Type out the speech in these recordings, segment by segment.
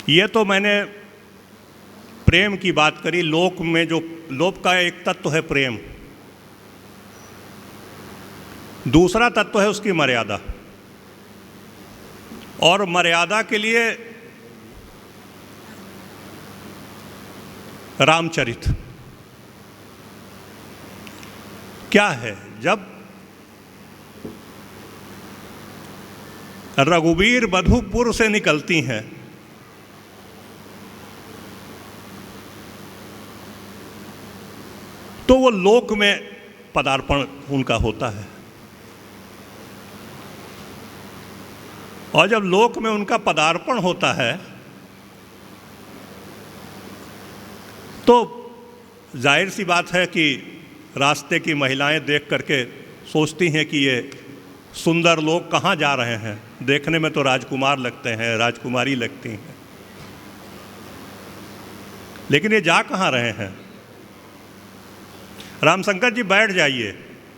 ये तो मैंने प्रेम की बात करी। लोक में जो लोक का एक तत्व है प्रेम, दूसरा तत्व है उसकी मर्यादा। और मर्यादा के लिए रामचरित क्या है? जब रघुवीर मधुपुर से निकलती हैं तो वो लोक में पदार्पण उनका होता है। और जब लोक में उनका पदार्पण होता है तो जाहिर सी बात है कि रास्ते की महिलाएं देख करके सोचती हैं कि ये सुंदर लोग कहाँ जा रहे हैं। देखने में तो राजकुमार लगते हैं, राजकुमारी लगती हैं, लेकिन ये जा कहाँ रहे हैं? रामशंकर जी बैठ जाइए,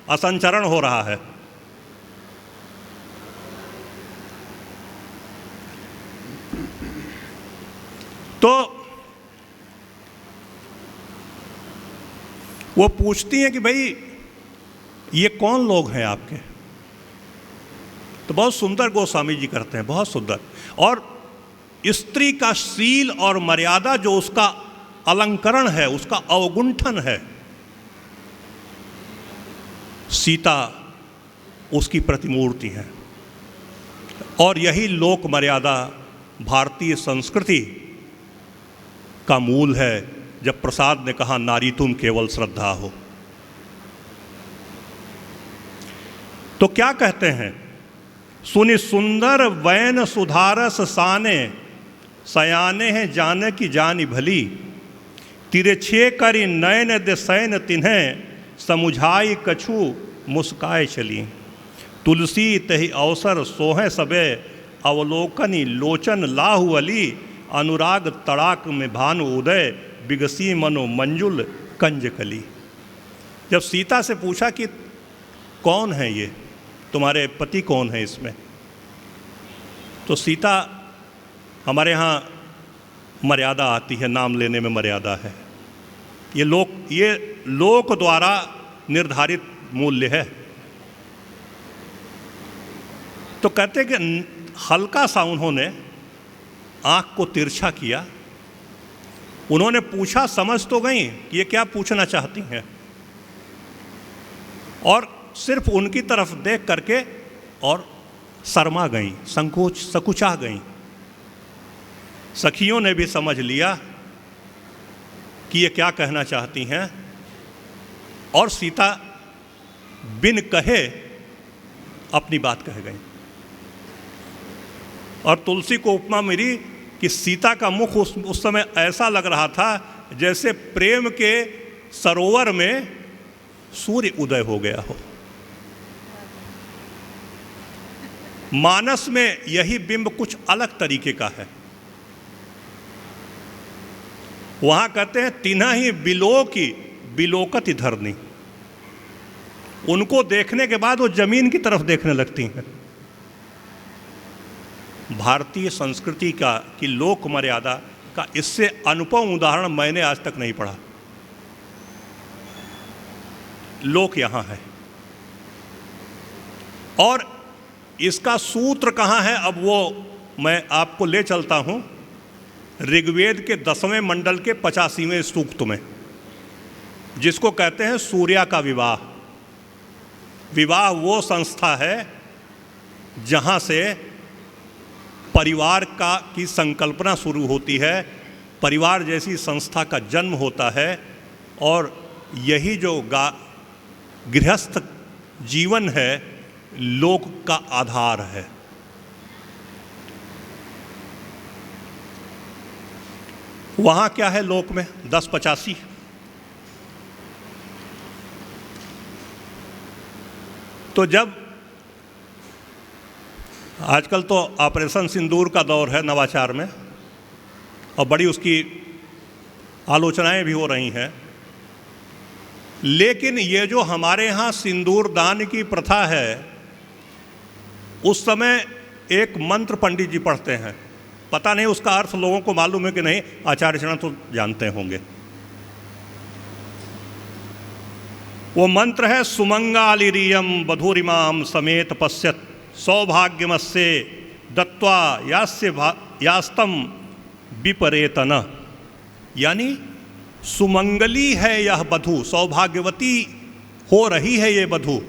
असंचरण हो रहा है। तो वो पूछती हैं कि भाई ये कौन लोग हैं आपके? तो बहुत सुंदर गोस्वामी जी करते हैं, बहुत सुंदर। और स्त्री का शील और मर्यादा जो उसका अलंकरण है, उसका अवगुंठन है, सीता उसकी प्रतिमूर्ति है। और यही लोक मर्यादा भारतीय संस्कृति का मूल है। जब प्रसाद ने कहा नारी तुम केवल श्रद्धा हो, तो क्या कहते हैं? सुनि सुंदर वैन सुधारस साने, सयाने हैं जाने की जानी भली, तिरछे करी नयन दिसैन तिन्हें, समुझाई कछु मुस्काए चली, तुलसी तहि अवसर सोहे सबे, अवलोकनी लोचन लाहु अली, अनुराग तड़ाक में भानु उदय, बिगसी मनो मंजुल कंज कली। जब सीता से पूछा कि कौन है ये, तुम्हारे पति कौन है इसमें, तो सीता, हमारे यहाँ मर्यादा आती है, नाम लेने में मर्यादा है। ये लोक द्वारा निर्धारित मूल्य है। तो कहते कि हल्का सा उन्होंने आँख को तिरछा किया, उन्होंने पूछा, समझ तो गई कि ये क्या पूछना चाहती हैं, और सिर्फ उनकी तरफ देख करके और शर्मा गई, सकुचा गई। सखियों ने भी समझ लिया कि ये क्या कहना चाहती हैं, और सीता बिन कहे अपनी बात कह गई। और तुलसी को उपमा मिली कि सीता का मुख उस समय ऐसा लग रहा था जैसे प्रेम के सरोवर में सूर्य उदय हो गया हो। मानस में यही बिंब कुछ अलग तरीके का है। वहां कहते हैं तिन्हा ही बिलोकति धरनी, उनको देखने के बाद वो जमीन की तरफ देखने लगती हैं। भारतीय संस्कृति की लोक मर्यादा का इससे अनुपम उदाहरण मैंने आज तक नहीं पढ़ा। लोक यहाँ है, और इसका सूत्र कहाँ है, अब वो मैं आपको ले चलता हूँ ऋग्वेद के 10वें मंडल के 85वें सूक्त में, जिसको कहते हैं सूर्या का विवाह। विवाह वो संस्था है जहाँ से परिवार की संकल्पना शुरू होती है, परिवार जैसी संस्था का जन्म होता है, और यही जो गृहस्थ जीवन है लोक का आधार है। वहाँ क्या है लोक में? 1085। तो जब आजकल तो ऑपरेशन सिंदूर का दौर है नवाचार में, और बड़ी उसकी आलोचनाएं भी हो रही हैं, लेकिन ये जो हमारे यहाँ सिंदूर दान की प्रथा है, उस समय एक मंत्र पंडित जी पढ़ते हैं, पता नहीं उसका अर्थ लोगों को मालूम है कि नहीं, आचार्य चरण तो जानते होंगे। वो मंत्र है सुमंगालिरियम बधूरिमाम समेत पश्यत सौभाग्यमस्य दत्वा यास्तम विपरेतन। यानी सुमंगली है यह बधू, सौभाग्यवती हो रही है ये बधू,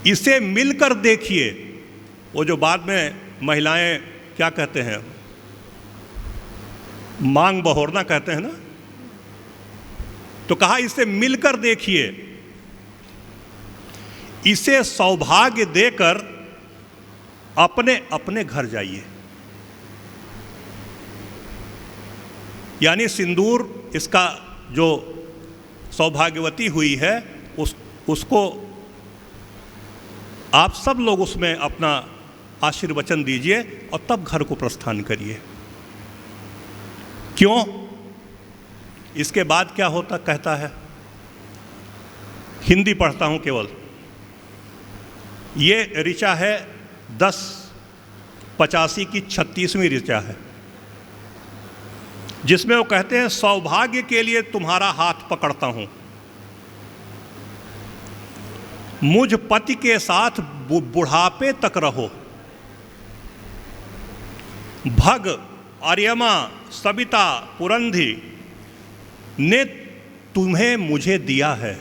इसे मिलकर देखिए। वो जो बाद में महिलाएं क्या कहते हैं, मांग बहोरना कहते हैं ना, तो कहा इसे मिलकर देखिए, इसे सौभाग्य देकर अपने अपने घर जाइए। यानी सिंदूर इसका जो सौभाग्यवती हुई है उसको आप सब लोग उसमें अपना आशीर्वचन दीजिए और तब घर को प्रस्थान करिए। क्यों? इसके बाद क्या होता कहता है, हिंदी पढ़ता हूं केवल। ये ऋचा है 1085 की 36वीं ऋचा है, जिसमें वो कहते हैं सौभाग्य के लिए तुम्हारा हाथ पकड़ता हूं, मुझ पति के साथ बुढ़ापे तक रहो। भग, आर्यमा, सविता, पुरंधी ने तुम्हें मुझे दिया है,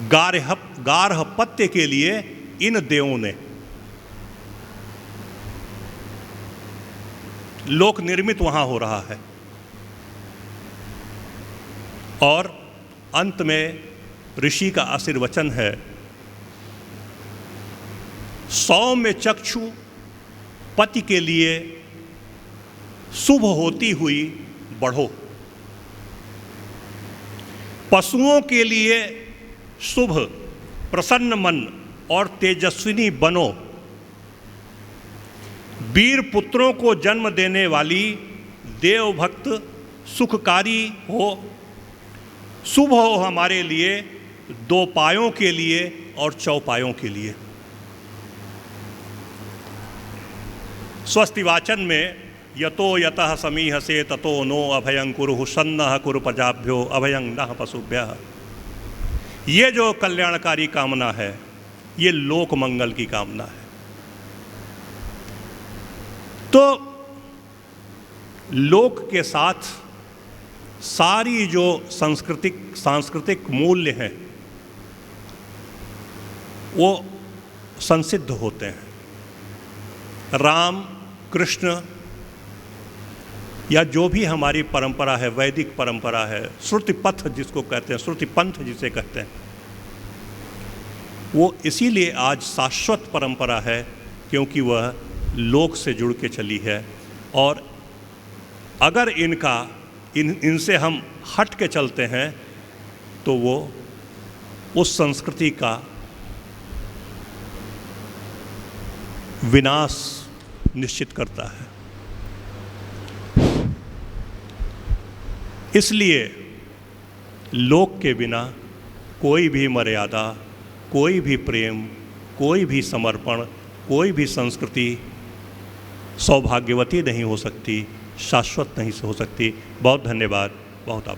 गार्हपत्य के लिए इन देवों ने। लोक निर्मित वहां हो रहा है। और अंत में ऋषि का आशीर्वचन है, सौम्य चक्षु पति के लिए शुभ होती हुई बढ़ो, पशुओं के लिए शुभ प्रसन्न मन और तेजस्विनी बनो, वीर पुत्रों को जन्म देने वाली देवभक्त सुखकारी हो, शुभ हो हमारे लिए दो पायों के लिए और चौपायों के लिए। स्वस्ति वाचन में यतो यतः समीहसे ततो नो अभयं कुरु सन्नः कुरु प्रजाभ्यो अभयं नः पशुभ्यः। ये जो कल्याणकारी कामना है, ये लोक मंगल की कामना है। तो लोक के साथ सारी जो सांस्कृतिक मूल्य हैं वो संसिद्ध होते हैं। राम, कृष्ण या जो भी हमारी परंपरा है, वैदिक परंपरा है, श्रुति पथ जिसको कहते हैं, श्रुति पंथ जिसे कहते हैं, वो इसीलिए आज शाश्वत परंपरा है क्योंकि वह लोक से जुड़ के चली है। और अगर इनसे हम हट के चलते हैं तो वो उस संस्कृति का विनाश निश्चित करता है। इसलिए लोक के बिना कोई भी मर्यादा, कोई भी प्रेम, कोई भी समर्पण, कोई भी संस्कृति सौभाग्यवती नहीं हो सकती, शाश्वत नहीं हो सकती। बहुत धन्यवाद, बहुत आभार।